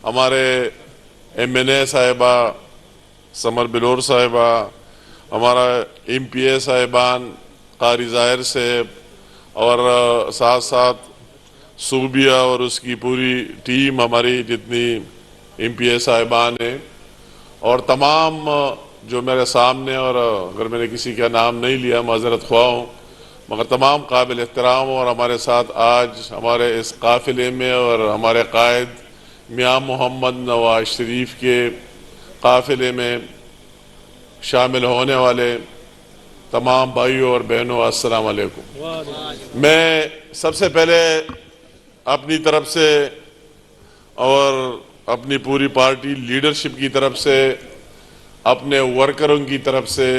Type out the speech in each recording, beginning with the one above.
ہمارے MNA صاحبہ سمر بلور صاحبہ، ہمارا MPA صاحبان قاری ظاہر صاحب، اور ساتھ ساتھ صوبیہ اور اس کی پوری ٹیم، ہماری جتنی MPA صاحبان ہیں، اور تمام جو میرے سامنے، اور اگر میں نے کسی کا نام نہیں لیا معذرت خواہ ہوں، مگر تمام قابل احترام، اور ہمارے ساتھ آج ہمارے اس قافلے میں اور ہمارے قائد میاں محمد نواز شریف کے قافلے میں شامل ہونے والے تمام بھائیوں اور بہنوں، السلام علیکم۔ میں سب سے پہلے اپنی طرف سے اور اپنی پوری پارٹی لیڈرشپ کی طرف سے، اپنے ورکروں کی طرف سے،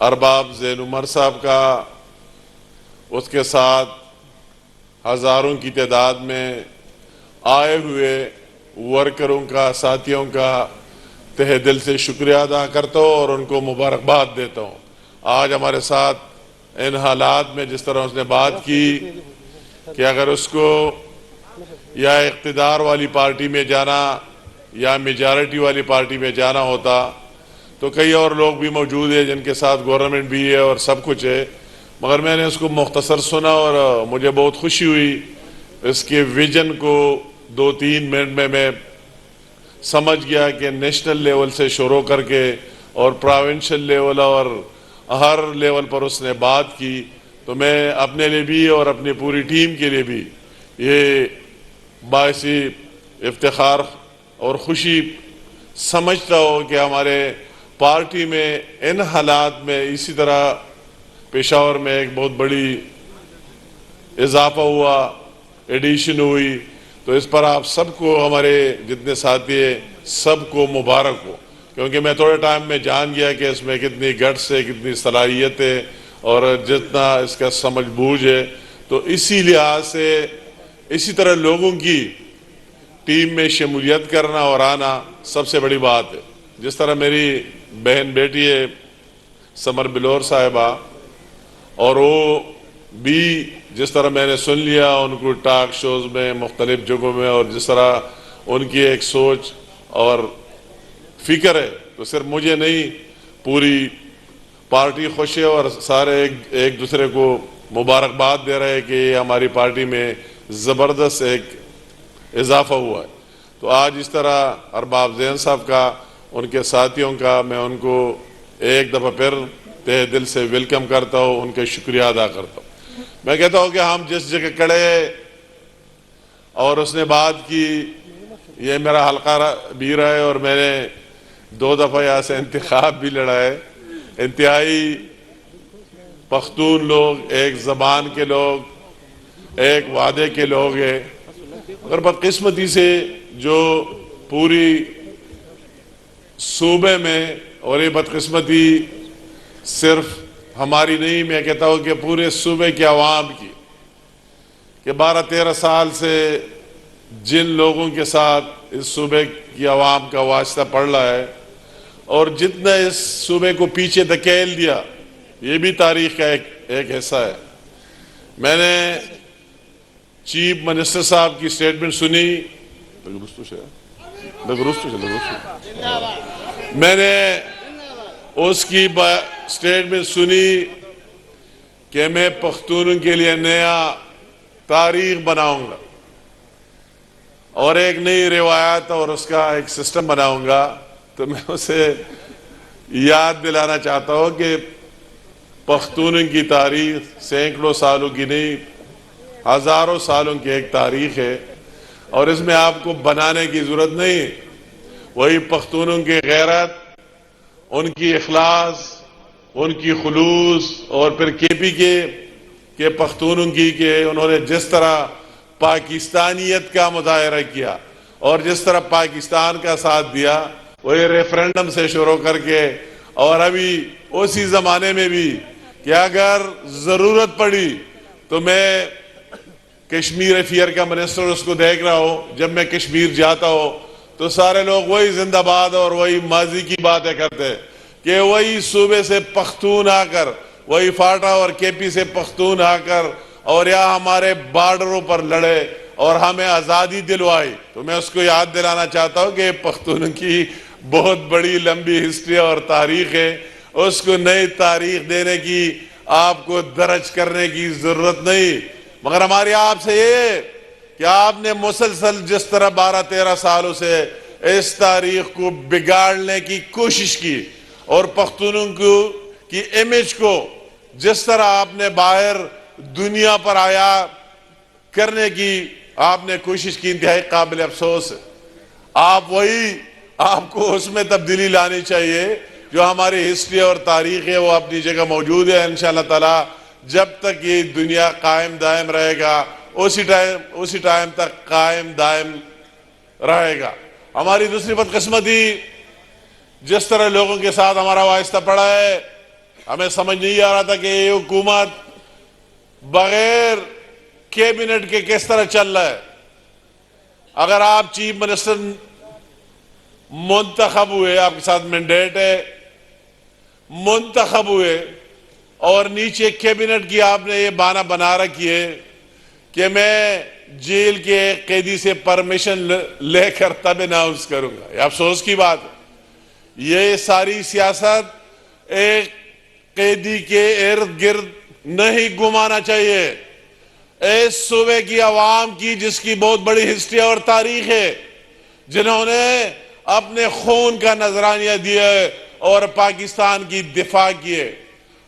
ارباب زین عمر صاحب کا، اس کے ساتھ ہزاروں کی تعداد میں آئے ہوئے ورکروں کا، ساتھیوں کا تہہ دل سے شکریہ ادا کرتا ہوں اور ان کو مبارکباد دیتا ہوں۔ آج ہمارے ساتھ ان حالات میں جس طرح اس نے بات کی کہ اگر اس کو یا اقتدار والی پارٹی میں جانا یا میجارٹی والی پارٹی میں جانا ہوتا تو کئی اور لوگ بھی موجود ہیں جن کے ساتھ گورنمنٹ بھی ہے اور سب کچھ ہے، مگر میں نے اس کو مختصر سنا اور مجھے بہت خوشی ہوئی۔ اس کے ویژن کو 2-3 منٹ میں سمجھ گیا کہ نیشنل لیول سے شروع کر کے اور پروونشل لیول اور ہر لیول پر اس نے بات کی، تو میں اپنے لیے بھی اور اپنی پوری ٹیم کے لیے بھی یہ باعث افتخار اور خوشی سمجھتا ہوں کہ ہمارے پارٹی میں ان حالات میں اسی طرح پشاور میں ایک بہت بڑی اضافہ ہوا، ایڈیشن ہوئی، تو اس پر آپ سب کو، ہمارے جتنے ساتھی ہیں سب کو مبارک ہو، کیونکہ میں تھوڑے ٹائم میں جان گیا کہ اس میں کتنی گٹس ہے، کتنی صلاحیت ہے اور جتنا اس کا سمجھ بوجھ ہے۔ تو اسی لحاظ سے اسی طرح لوگوں کی ٹیم میں شمولیت کرنا اور آنا سب سے بڑی بات ہے۔ جس طرح میری بہن بیٹی ہے سمر بلور صاحبہ، اور وہ بھی جس طرح میں نے سن لیا ان کو ٹاک شوز میں، مختلف جگہوں میں، اور جس طرح ان کی ایک سوچ اور فکر ہے، تو صرف مجھے نہیں پوری پارٹی خوش ہے اور سارے ایک دوسرے کو مبارکباد دے رہے ہیں کہ یہ ہماری پارٹی میں زبردست ایک اضافہ ہوا ہے۔ تو آج اس طرح ارباب زین صاحب کا، ان کے ساتھیوں کا، میں ان کو ایک دفعہ پھر تہ دل سے ویلکم کرتا ہوں، ان کے شکریہ ادا کرتا ہوں۔ میں کہتا ہوں کہ ہم جس جگہ کھڑے اور اس نے بات کی، یہ میرا حلقہ بھی رہا ہے اور میں نے 2 دفعہ یہاں سے انتخاب بھی لڑا ہے۔ انتہائی پختون لوگ، ایک زبان کے لوگ، ایک وعدے کے لوگ ہیں، مگر بدقسمتی سے جو پوری صوبے میں، اور یہ بدقسمتی صرف ہماری نہیں، میں کہتا ہوں کہ پورے صوبے کے عوام کی، کہ 12-13 سال سے جن لوگوں کے ساتھ اس صوبے کی عوام کا واسطہ پڑ رہا ہے اور جتنا اس صوبے کو پیچھے دھکیل دیا، یہ بھی تاریخ کا ایک حصہ ہے۔ میں نے چیف منسٹر صاحب کی سٹیٹمنٹ سنی، میں نے اس کی سٹیٹمنٹ سنی کہ میں پختونوں کے لیے نیا تاریخ بناؤں گا اور ایک نئی روایت اور اس کا ایک سسٹم بناؤں گا۔ تو میں اسے یاد دلانا چاہتا ہوں کہ پختونوں کی تاریخ سینکڑوں سالوں کی نہیں، ہزاروں سالوں کی ایک تاریخ ہے، اور اس میں آپ کو بنانے کی ضرورت نہیں۔ وہی پختونوں کی غیرت، ان کی اخلاص، ان کی خلوص، اور پھر KP کے پختونوں کی کہ انہوں نے جس طرح پاکستانیت کا مظاہرہ کیا اور جس طرح پاکستان کا ساتھ دیا، وہی ریفرنڈم سے شروع کر کے، اور ابھی اسی زمانے میں بھی کہ اگر ضرورت پڑی تو میں کشمیر افیئر کا منسٹر اس کو دیکھ رہا ہوں، جب میں کشمیر جاتا ہوں تو سارے لوگ وہی زندہ باد اور وہی ماضی کی باتیں کرتے کہ وہی صوبے سے پختون آ کر، وہی فاٹا اور KP سے پختون آ کر اور یہاں ہمارے بارڈروں پر لڑے اور ہمیں آزادی دلوائی. تو میں اس کو یاد دلانا چاہتا ہوں کہ پختون کی بہت بڑی لمبی ہسٹری اور تاریخ ہے. اس کو نئی تاریخ دینے کی، آپ کو درج کرنے کی ضرورت نہیں. مگر ہماری آپ سے یہ کہ آپ نے مسلسل جس طرح 12-13 سالوں سے اس تاریخ کو بگاڑنے کی کوشش کی اور پختونوں کی امیج کو جس طرح آپ نے باہر دنیا پر آیا کرنے کی آپ نے کوشش کی، انتہائی قابل افسوس ہے. آپ کو اس میں تبدیلی لانی چاہیے. جو ہماری ہسٹری اور تاریخ ہے وہ اپنی جگہ موجود ہے. انشاءاللہ تعالی جب تک یہ دنیا قائم دائم رہے گا اسی ٹائم تک قائم دائم رہے گا. ہماری دوسری بدقسمتی، جس طرح لوگوں کے ساتھ ہمارا واسطہ پڑا ہے، ہمیں سمجھ نہیں آ رہا تھا کہ یہ حکومت بغیر کیبنٹ کے کس طرح چل رہا ہے. اگر آپ چیف منسٹر منتخب ہوئے، آپ کے ساتھ مینڈیٹ ہے، منتخب ہوئے اور نیچے کیبنٹ کی آپ نے یہ بہانہ بنا رکھی ہے کہ میں جیل کے قیدی سے پرمیشن لے کر تب اناؤنس کروں گا. یہ افسوس کی بات ہے. یہ ساری سیاست ایک قیدی کے ارد گرد نہیں گھمانا چاہیے. اس صوبے کی عوام کی، جس کی بہت بڑی ہسٹری اور تاریخ ہے، جنہوں نے اپنے خون کا نذرانہ دیا اور پاکستان کی دفاع کیے،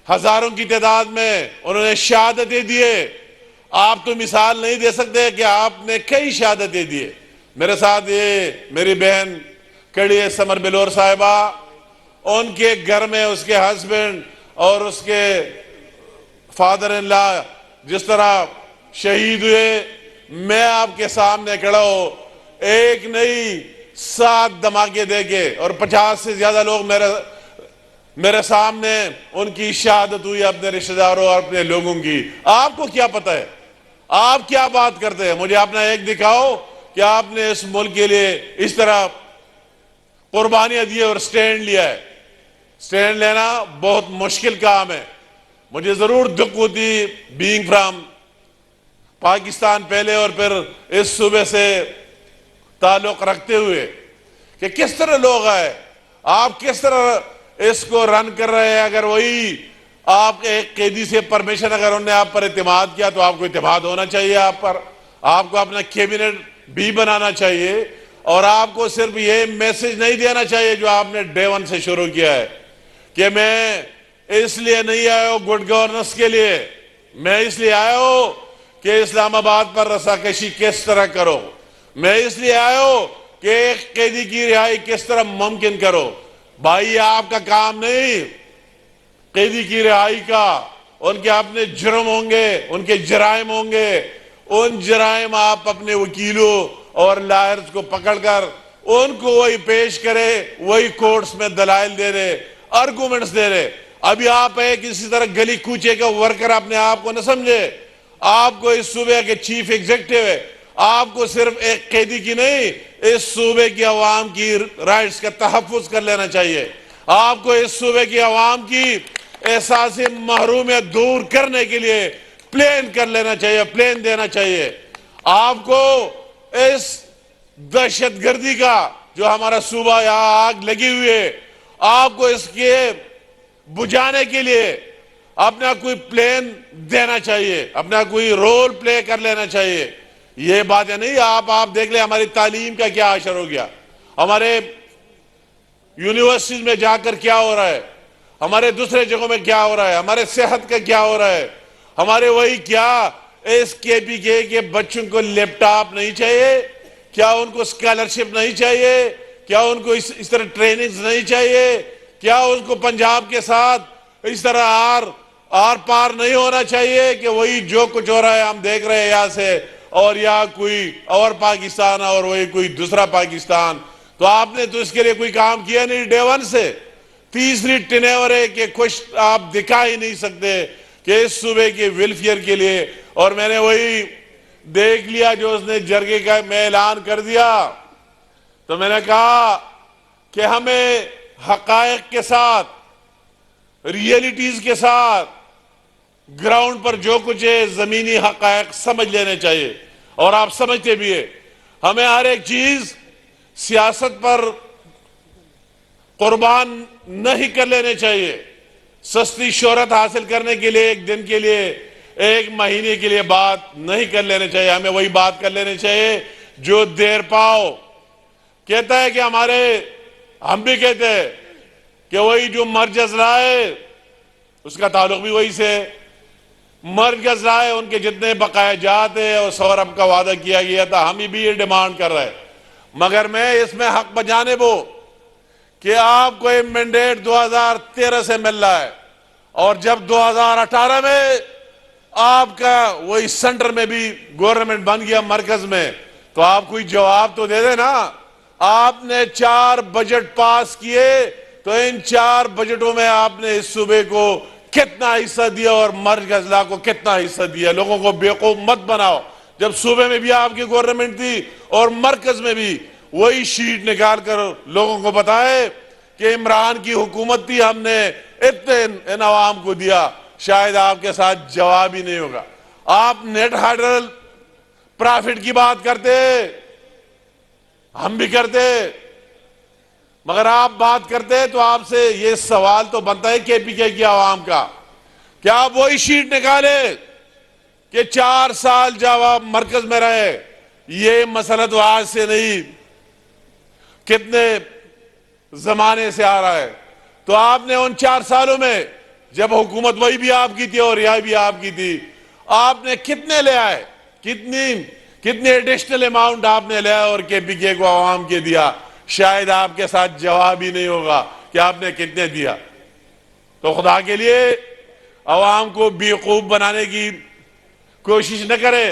ہزاروں کی تعداد میں انہوں نے شہادتیں دیے. آپ تو مثال نہیں دے سکتے کہ آپ نے کئی شہادتیں دیے. میرے ساتھ یہ میری بہن کڑی ہے سمر بلور صاحبہ، ان کے گھر میں اس کے ہسبینڈ اور اس کے فادر ان لا جس طرح شہید ہوئے. میں آپ کے سامنے کھڑا ہوں، ایک نہیں 7 دھماکے دے کے، اور 50 سے زیادہ لوگ میرے سامنے ان کی شہادت ہوئی، اپنے رشتہ داروں اور اپنے لوگوں کی. آپ کو کیا پتہ ہے؟ آپ کیا بات کرتے ہیں؟ مجھے اپنا ایک دکھاؤ کہ آپ نے اس ملک کے لیے اس طرح قربانیاں دی اور سٹینڈ لیا ہے. سٹینڈ لینا بہت مشکل کام ہے. مجھے ضرور دکھ ہوتی بینگ فرام پاکستان پہلے اور پھر اس صوبے سے تعلق رکھتے ہوئے کہ کس طرح لوگ آئے، آپ کس طرح اس کو رن کر رہے ہیں. اگر وہی آپ ایک قیدی سے پرمیشن، اگر انہوں نے آپ پر اعتماد کیا تو آپ کو اعتماد ہونا چاہیے آپ پر. آپ کو اپنا کیبنٹ بھی بنانا چاہیے اور آپ کو صرف یہ میسج نہیں دینا چاہیے جو آپ نے ڈے 1 سے شروع کیا ہے کہ میں اس لیے نہیں آیا ہوں گڈ گورننس کے لیے، میں اس لیے آیا ہوں کہ اسلام آباد پر رساکشی کس طرح کرو، میں اس لیے آیا ہوں کہ ایک قیدی کی رہائی کس طرح ممکن کرو. بھائی آپ کا کام نہیں قیدی کی رہائی کا. ان کے اپنے جرم ہوں گے، ان کے جرائم ہوں گے. ان جرائم آپ اپنے وکیلوں اور لائرز کو پکڑ کر ان کو وہی پیش کرے، وہی کورٹس میں دلائل دے رہے، آرگومنٹس دے رہے. ابھی آپ ایک اسی طرح گلی کوچے کا ورکر اپنے آپ کو نہ سمجھے. آپ کو اس صوبے کے چیف ایگزیکٹو ہے. آپ کو صرف ایک قیدی کی نہیں، اس صوبے کی عوام کی رائٹس کا تحفظ کر لینا چاہیے. آپ کو اس صوبے کی عوام کی احساس محرومیت دور کرنے کے لیے پلان کر لینا چاہیے، پلان دینا چاہیے. آپ کو اس دہشت گردی کا جو ہمارا صوبہ یہاں آگ لگی ہوئی ہے، آپ کو اس کے بجھانے کے لیے اپنا کوئی پلان دینا چاہیے، اپنا کوئی رول پلے کر لینا چاہیے. یہ باتیں نہیں. آپ دیکھ لیں ہماری تعلیم کا کیا اثر ہو گیا، ہمارے یونیورسٹیز میں جا کر کیا ہو رہا ہے، ہمارے دوسرے جگہوں میں کیا ہو رہا ہے، ہمارے صحت کا کیا ہو رہا ہے. ہمارے وہی کیا اس کے پی کے بچوں کو لیپ ٹاپ نہیں چاہیے؟ کیا ان کو اسکالرشپ نہیں چاہیے؟ کیا ان کو اس طرح ٹریننگز نہیں چاہیے؟ کیا ان کو پنجاب کے ساتھ اس طرح آر پار نہیں ہونا چاہیے کہ وہی جو کچھ ہو رہا ہے ہم دیکھ رہے ہیں یہاں سے، اور یہاں کوئی اور پاکستان اور وہی کوئی دوسرا پاکستان. تو آپ نے تو اس کے لیے کوئی کام کیا نہیں ڈے 1 سے. تیسری ٹینیور ہے کہ کچھ آپ دکھا ہی نہیں سکتے کہ اس صوبے کے ویلفیئر کے لیے. اور میں نے وہی دیکھ لیا جو اس نے جرگے کا میں اعلان کر دیا، تو میں نے کہا کہ ہمیں حقائق کے ساتھ، ریئلٹیز کے ساتھ، گراؤنڈ پر جو کچھ ہے زمینی حقائق سمجھ لینے چاہیے. اور آپ سمجھتے بھی ہیں ہمیں ہر ایک چیز سیاست پر قربان نہیں کر لینے چاہیے. سستی شہرت حاصل کرنے کے لیے ایک دن کے لیے ایک مہینے کے لیے بات نہیں کر لینے چاہیے. ہمیں وہی بات کر لینے چاہیے جو دیر پاؤ کہتا ہے کہ ہم بھی کہتے ہیں کہ وہی جو مرجز لائے اس کا تعلق بھی وہی سے ہے. مرکز لائے ان کے جتنے بقایا جات ہیں اور 100 ارب کا وعدہ کیا گیا تھا ہم بھی یہ ڈیمانڈ کر رہے ہیں. مگر میں اس میں حق بجانب ہوں کہ آپ کو یہ مینڈیٹ 2013 سے مل رہا ہے اور جب 2018 میں آپ کا وہی سینٹر میں بھی گورنمنٹ بن گیا مرکز میں تو آپ کوئی جواب تو دے دے نا. آپ نے 4 بجٹ پاس کیے تو ان 4 بجٹوں میں آپ نے اس صوبے کو کتنا حصہ دیا اور مرکز لا کو کتنا حصہ دیا. لوگوں کو بیوقوف مت بناؤ. جب صوبے میں بھی آپ کی گورنمنٹ تھی اور مرکز میں بھی وہی شیٹ نکال کر لوگوں کو بتائے کہ عمران کی حکومت تھی ہم نے اتنے ان عوام کو دیا. شاید آپ کے ساتھ جواب ہی نہیں ہوگا. آپ نیٹ ہائیڈرل پرافٹ کی بات کرتے ہم بھی کرتے مگر آپ بات کرتے تو آپ سے یہ سوال تو بنتا ہے کے پی کے کی عوام کا کیا آپ وہی شیٹ نکالے کہ 4 سال جب آپ مرکز میں رہے. یہ مسئلہ تو آج سے نہیں کتنے زمانے سے آ رہا ہے. تو آپ نے ان 4 سالوں میں جب حکومت وہی بھی آپ کی تھی اور یہ بھی آپ کی تھی آپ نے کتنے لے آئے کتنے ایڈیشنل اماؤنٹ آپ نے لیا اور کے پی کے کو عوام کے دیا. شاید آپ کے ساتھ جواب ہی نہیں ہوگا کہ آپ نے کتنے دیا. تو خدا کے لیے عوام کو بیوقوف بنانے کی کوشش نہ کرے.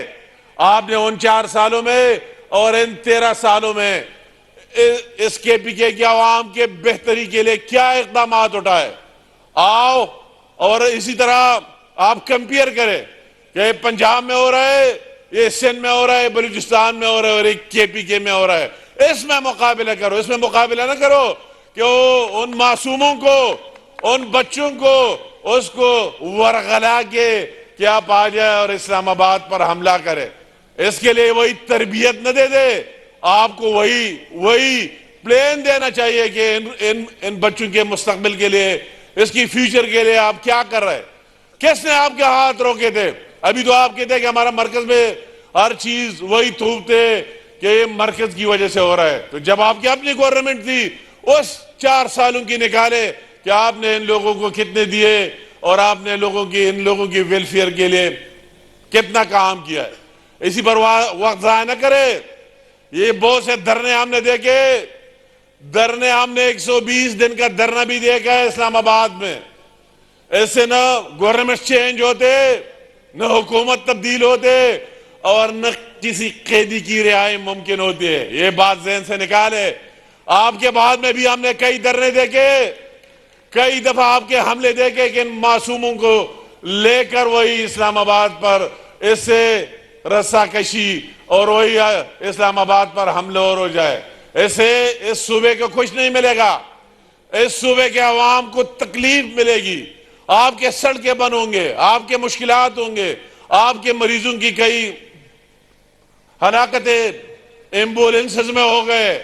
آپ نے ان 4 سالوں میں اور ان 13 سالوں میں اس کے پی کے کی عوام کے بہتری کے لیے کیا اقدامات اٹھائے. آؤ اور اسی طرح آپ کمپیئر کریں کہ پنجاب میں ہو رہا ہے یہ سندھ میں ہو رہا ہے بلوچستان میں ہو رہا ہے اور ایک کے پی کے میں ہو رہا ہے. اس میں مقابلہ کرو. اس میں مقابلہ نہ کرو کہ ان معصوموں کو ان بچوں کو اس کو ورغلا کے کہ آپ آ جائے اور اسلام آباد پر حملہ کرے. اس کے لیے وہی تربیت نہ دے دے. آپ کو وہی پلان دینا چاہیے کہ ان بچوں کے مستقبل کے لیے اس کی فیوچر کے لیے آپ کیا کر رہے. کس نے آپ کے ہاتھ روکے تھے. ابھی تو آپ کہتے ہیں کہ ہمارا مرکز میں ہر چیز وہی تھوپتے کہ یہ مرکز کی وجہ سے ہو رہا ہے. تو جب آپ کی اپنی گورنمنٹ تھی اس 4 سالوں کی نکالے کہ آپ نے ان لوگوں کو کتنے دیے اور آپ نے ان لوگوں کی ویلفیئر کے لیے کتنا کام کیا ہے. اسی پر وقت ضائع نہ کرے. یہ بہت سے دھرنے ہم نے دیکھے. دھرنے ہم نے 120 دن کا دھرنا بھی دیکھا ہے اسلام آباد میں. ایسے نہ گورنمنٹ چینج ہوتے نہ حکومت تبدیل ہوتے اور نہ کسی قیدی کی رہائی ممکن ہوتی ہے. یہ بات ذہن سے نکالے. آپ کے بعد میں بھی ہم نے کئی دھرنے دیکھے کئی دفعہ آپ کے حملے دیکھے کہ ان معصوموں کو لے کر وہی اسلام آباد پر اس سے رسا کشی اور وہی اسلام آباد پر حملہ اور ہو جائے. ایسے اس صوبے کو کچھ نہیں ملے گا. اس صوبے کے عوام کو تکلیف ملے گی. آپ کے سڑکیں بند ہوں گے. آپ کے مشکلات ہوں گے. آپ کے مریضوں کی کئی ہلاکتیں ایمبولینسز میں ہو گئے.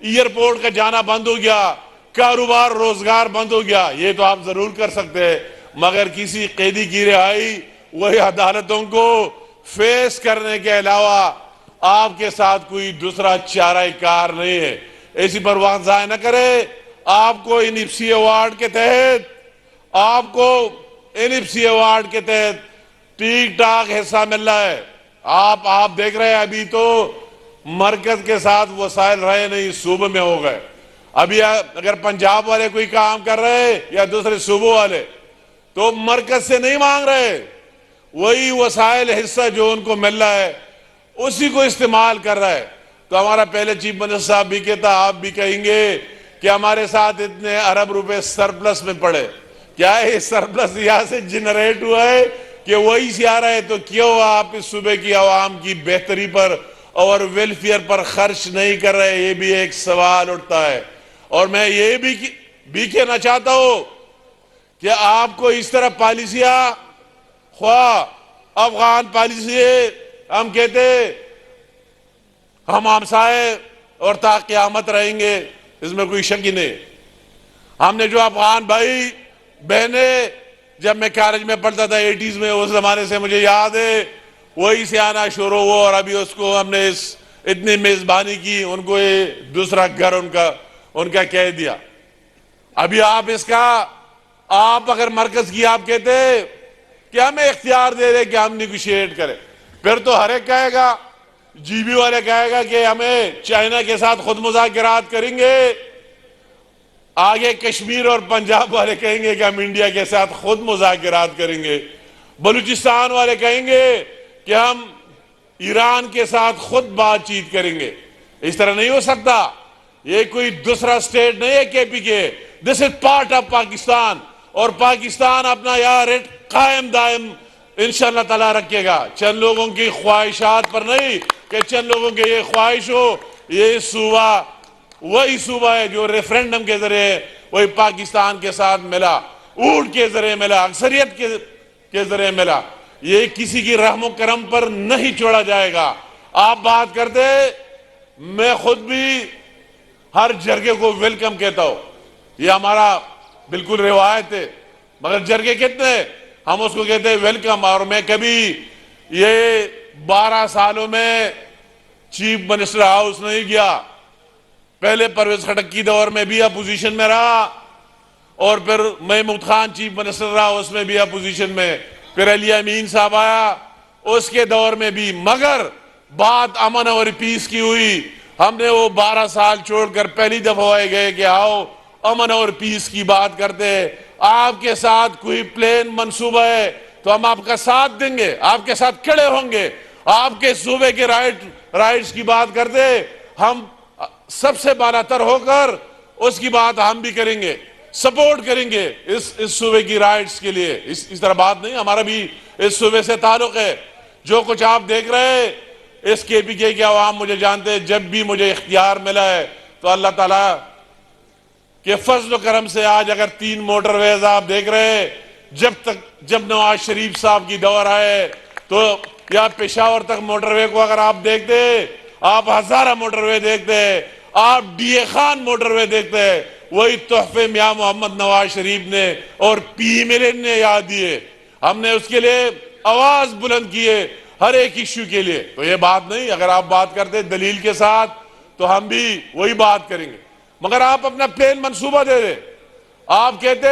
ایئرپورٹ کا جانا بند ہو گیا. کاروبار روزگار بند ہو گیا. یہ تو آپ ضرور کر سکتے ہیں مگر کسی قیدی کی رہائی وہی عدالتوں کو فیس کرنے کے علاوہ آپ کے ساتھ کوئی دوسرا چارہ کار نہیں ہے. اسی پر وقت ضائع نہ کرے. آپ کو انپسی ایوارڈ کے تحت ٹھیک ٹھاک حصہ مل رہا ہے. آپ دیکھ رہے ہیں ابھی تو مرکز کے ساتھ وسائل رہے نہیں صوبے میں ہو گئے. ابھی اگر پنجاب والے کوئی کام کر رہے یا دوسرے صوبوں والے تو مرکز سے نہیں مانگ رہے. وہی وسائل حصہ جو ان کو مل رہا ہے اسی کو استعمال کر رہا ہے. تو ہمارا پہلے چیف منسٹر صاحب بھی کہتا آپ بھی کہیں گے کہ ہمارے ساتھ اتنے ارب روپے سرپلس میں پڑے. کیا یہ سرپلس یہاں سے جنریٹ ہوا ہے کہ وہی سے آ رہا ہے؟ تو کیوں آپ اس صوبے کی عوام کی بہتری پر اور ویلفیئر پر خرچ نہیں کر رہے؟ یہ بھی ایک سوال اٹھتا ہے. اور میں یہ بھی کہنا چاہتا ہوں کہ آپ کو اس طرح پالیسیاں خواہ افغان پالیسی ہم کہتے ہم ہمسائے اور تا قیامت رہیں گے، اس میں کوئی شک ہی نہیں۔ ہم نے جو افغان بھائی بہنیں، جب میں کالج میں پڑھتا تھا 80s میں، اس زمانے سے مجھے یاد ہے، وہی سے آنا شروع ہوا، اور ابھی اس کو ہم نے اتنی میزبانی کی، ان کو یہ دوسرا گھر ان کا کہہ دیا۔ ابھی آپ اگر مرکز کی آپ کہتے کہ ہمیں اختیار دے رہے کہ ہم نیگوشیٹ کریں، پھر تو ہر ایک کہے گا، جی بی والے کہے گا کہ ہمیں چائنا کے ساتھ خود مذاکرات کریں گے، آگے کشمیر اور پنجاب والے کہیں گے کہ ہم انڈیا کے ساتھ خود مذاکرات کریں گے، بلوچستان والے کہیں گے کہ ہم ایران کے ساتھ خود بات چیت کریں گے۔ اس طرح نہیں ہو سکتا، یہ کوئی دوسرا سٹیٹ نہیں ہے کے پی کے، دس از پارٹ آف پاکستان، اور پاکستان اپنا ریٹ قائم دائم انشاءاللہ تعالیٰ رکھے گا، چند لوگوں کی خواہشات پر نہیں، کہ چند لوگوں کی یہ خواہش ہو، یہ صوبہ وہی صوبہ ہے جو ریفرینڈم کے ذریعے وہی پاکستان کے ساتھ ملا، اونٹ کے ذریعے ملا، اکثریت کے ذریعے ملا، یہ کسی کی رحم و کرم پر نہیں چھوڑا جائے گا۔ آپ بات کرتے، میں خود بھی ہر جرگے کو ویلکم کہتا ہوں، یہ ہمارا بالکل روایت ہے، مگر جرگے کتنے ہم اس کو کہتے ہیں ویلکم۔ اور میں کبھی یہ 12 سالوں میں چیف منسٹر ہاؤس نہیں گیا، پہلے پرویز خٹک کی دور میں بھی اپوزیشن میں رہا، اور پھر محمود خان چیف منسٹر رہا، اس میں بھی اپوزیشن میں، پھر علی امین صاحب آیا اس کے دور میں بھی، مگر بات امن اور پیس کی ہوئی، ہم نے وہ 12 سال چھوڑ کر پہلی دفعہ آئے گئے کہ آؤ امن اور پیس کی بات کرتے ہیں، آپ کے ساتھ کوئی پلین منصوبہ ہے تو ہم آپ کا ساتھ دیں گے، آپ کے ساتھ کھڑے ہوں گے، آپ کے صوبے کے رائٹس کی بات کرتے ہم سب سے بالا تر ہو کر اس کی بات ہم بھی کریں گے، سپورٹ کریں گے اس صوبے کی رائٹس کے لیے۔ اس طرح بات نہیں، ہمارا بھی اس صوبے سے تعلق ہے۔ جو کچھ آپ دیکھ رہے ہیں، اس کے پی کے عوام مجھے جانتے ہیں، جب بھی مجھے اختیار ملا ہے تو اللہ تعالیٰ کہ فضل و کرم سے آج اگر 3 موٹر ویز آپ دیکھ رہے ہیں، جب نواز شریف صاحب کی دور آئے تو یا پشاور تک موٹر وے کو اگر آپ دیکھتے، آپ ہزارہ موٹر وے دیکھتے، آپ ڈی اے خان موٹر وے دیکھتے، وہی تحفے میاں محمد نواز شریف نے اور پی ملن نے یاد دیے، ہم نے اس کے لیے آواز بلند کیے ہر ایک ایشو کے لیے۔ تو یہ بات نہیں، اگر آپ بات کرتے دلیل کے ساتھ تو ہم بھی وہی بات کریں گے، مگر آپ اپنا پلین منصوبہ دے دیں، آپ کہتے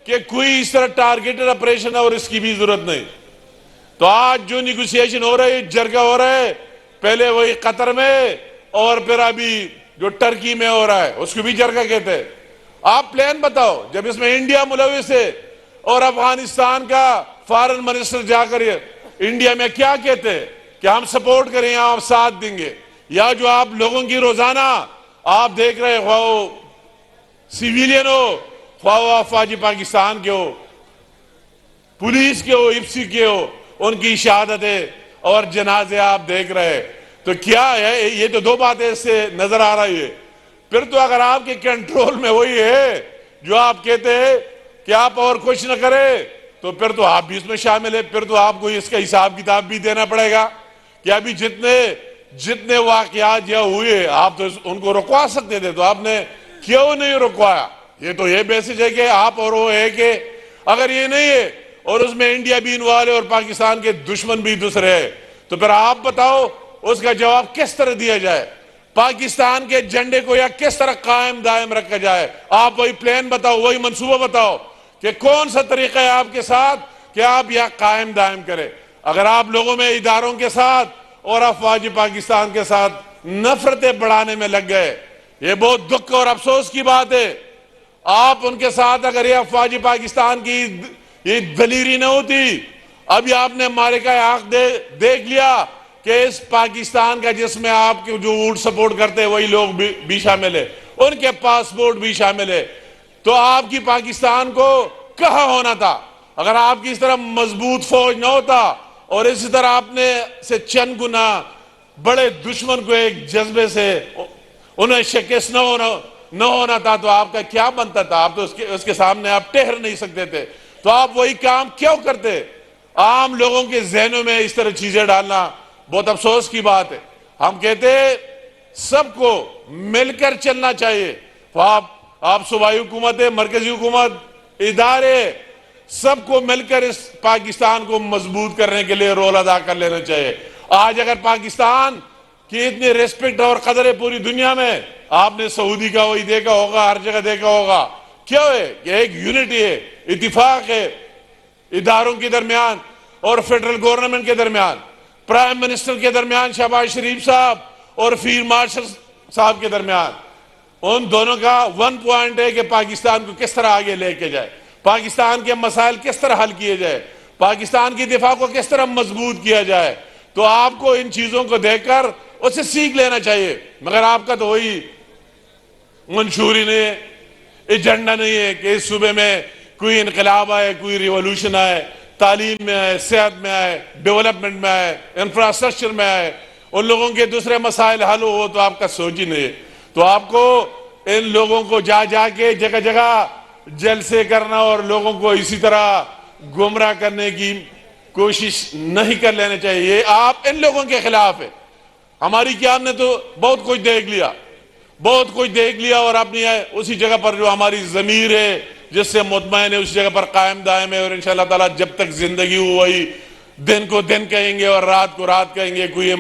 کہ کوئی اس طرح ٹارگیٹڈ آپریشن ہے اور اس کی بھی ضرورت نہیں۔ تو آج جو نیگوسیشن ہو رہی، جرگہ ہو رہا ہے، پہلے وہی قطر میں اور پھر ابھی جو ٹرکی میں ہو رہا ہے، اس کو بھی جرگہ کہتے ہیں۔ آپ پلان بتاؤ، جب اس میں انڈیا ملوث ہے اور افغانستان کا فارن منسٹر جا کر انڈیا میں کیا کہتے ہیں کہ ہم سپورٹ کریں، ہم ساتھ دیں گے، یا جو آپ لوگوں کی روزانہ آپ دیکھ رہے، خواہ وہ سیویلین ہو، خواہ وہ افواج پاکستان کے ہو، پولیس کے ہو، ایپسی کے ہو، ان کی شہادتیں اور جنازے آپ دیکھ رہے، تو کیا ہے یہ؟ تو 2 باتیں اس سے نظر آ رہی ہے۔ پھر تو اگر آپ کے کنٹرول میں وہی ہے جو آپ کہتے ہیں کہ آپ اور کچھ نہ کرے، تو پھر تو آپ بھی اس میں شامل ہے، پھر تو آپ کو اس کا حساب کتاب بھی دینا پڑے گا کہ ابھی جتنے واقعات یہ ہوئے، آپ تو ان کو رکوا سکتے تھے، تو آپ نے کیوں نہیں رکوایا؟ یہ تو یہ میسج ہے کہ آپ اور وہ ہے کہ اگر یہ نہیں ہے اور اس میں انڈیا بھی انوالو ہے اور پاکستان کے دشمن بھی دوسرے ہے، تو پھر آپ بتاؤ اس کا جواب کس طرح دیا جائے؟ پاکستان کے جھنڈے کو یا کس طرح قائم دائم رکھا جائے؟ آپ وہی پلان بتاؤ، وہی منصوبہ بتاؤ کہ کون سا طریقہ ہے آپ کے ساتھ کہ آپ یہ قائم دائم کریں۔ اگر آپ لوگوں میں اداروں کے ساتھ اور افواج پاکستان کے ساتھ نفرتیں بڑھانے میں لگ گئے، یہ بہت دکھ اور افسوس کی بات ہے۔ آپ ان کے ساتھ اگر یہ افواج پاکستان کی یہ دلیری نہ ہوتی، ابھی آپ نے معرکہ حق دیکھ لیا کہ اس پاکستان کا جس میں آپ کے جو ووٹ سپورٹ کرتے ہیں وہی لوگ بھی شامل ہیں، ان کے پاسپورٹ بھی شامل ہے، تو آپ کی پاکستان کو کہاں ہونا تھا؟ اگر آپ کی اس طرح مضبوط فوج نہ ہوتا اور اسی طرح آپ نے سے چند گنا بڑے دشمن کو ایک جذبے سے انہیں شکست نہ ہونا تھا، تو آپ کا کیا بنتا تھا؟ آپ تو اس کے سامنے آپ ٹہر نہیں سکتے تھے، تو آپ وہی کام کیوں کرتے؟ عام لوگوں کے ذہنوں میں اس طرح چیزیں ڈالنا بہت افسوس کی بات ہے۔ ہم کہتے ہیں سب کو مل کر چلنا چاہیے. تو آپ صوبائی حکومت ہے, مرکزی حکومت, ادارے, سب کو مل کر اس پاکستان کو مضبوط کرنے کے لیے رول ادا کر لینا چاہیے. آج اگر پاکستان کی اتنی ریسپیکٹ اور قدر ہے پوری دنیا میں, آپ نے سعودی کا وہی دیکھا ہوگا, ہر جگہ دیکھا ہوگا, کیا ہے کہ ایک یونٹی ہے, اتفاق ہے اداروں کے درمیان اور فیڈرل گورنمنٹ کے درمیان, پرائم منسٹر کے درمیان شہباز شریف صاحب اور فیلڈ مارشل صاحب کے درمیان. ان دونوں کا ون پوائنٹ ہے کہ پاکستان کو کس طرح آگے لے کے جائے, پاکستان کے مسائل کس طرح حل کیے جائے, پاکستان کی دفاع کو کس طرح مضبوط کیا جائے. تو آپ کو ان چیزوں کو دیکھ کر اس سے سیکھ لینا چاہیے. مگر آپ کا تو وہی منشوری نہیں ہے, ایجنڈا نہیں ہے کہ اس صوبے میں کوئی انقلاب آئے, کوئی ریولوشن آئے, تعلیم میں آئے, صحت میں آئے, ڈیولپمنٹ میں آئے, انفراسٹرکچر میں آئے, ان لوگوں کے دوسرے مسائل حل ہو, تو آپ کا سوچ ہی نہیں ہے. تو آپ کو ان لوگوں کو جا کے جگہ جگہ جلسے کرنا اور لوگوں کو اسی طرح گمراہ کرنے کی کوشش نہیں کر لینا چاہیے. یہ آپ ان لوگوں کے خلاف ہے. ہماری قیام نے تو بہت کچھ دیکھ لیا اور اپنی اسی جگہ پر جو ہماری ضمیر ہے جس سے مطمئن ہے اس جگہ پر قائم دائم ہے, اور انشاءاللہ تعالیٰ جب تک زندگی ہوئی دن کو دن کہیں گے اور رات کو رات کہیں گے, کوئی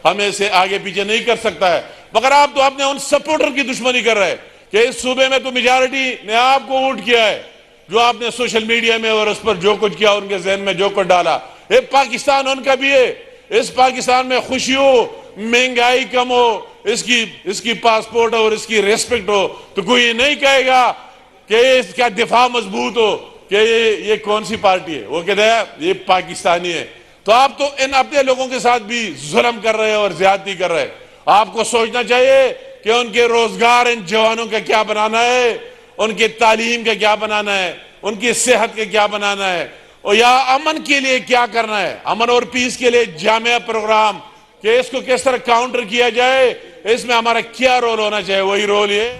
ہمیں سے آگے پیچھے نہیں کر سکتا ہے. مگر آپ تو اپنے ان سپورٹر کی دشمنی کر رہے کہ اس صوبے میں تو میجارٹی نے آپ کو ووٹ کیا ہے, جو آپ نے سوشل میڈیا میں اور اس پر جو کچھ کیا, ان کے ذہن میں جو کچھ ڈالا. یہ پاکستان ان کا بھی ہے. اس پاکستان میں خوشی ہو, مہنگائی کم ہو, اس کی پاسپورٹ اور اس کی ریسپیکٹ ہو, تو کوئی نہیں کہے گا کہ اس کا دفاع مضبوط ہو کہ یہ کون سی پارٹی ہے. وہ کہتے ہیں یہ پاکستانی ہے. تو آپ تو ان اپنے لوگوں کے ساتھ بھی ظلم کر رہے اور زیادتی کر رہے. آپ کو سوچنا چاہیے کہ ان کے روزگار ان جوانوں کا کیا بنانا ہے, ان کی تعلیم کا کیا بنانا ہے, ان کی صحت کا کیا بنانا ہے, اور یا امن کے لیے کیا کرنا ہے, امن اور پیس کے لیے جامعہ پروگرام کہ اس کو کس طرح کاؤنٹر کیا جائے, اس میں ہمارا کیا رول ہونا چاہیے. وہی رول یہ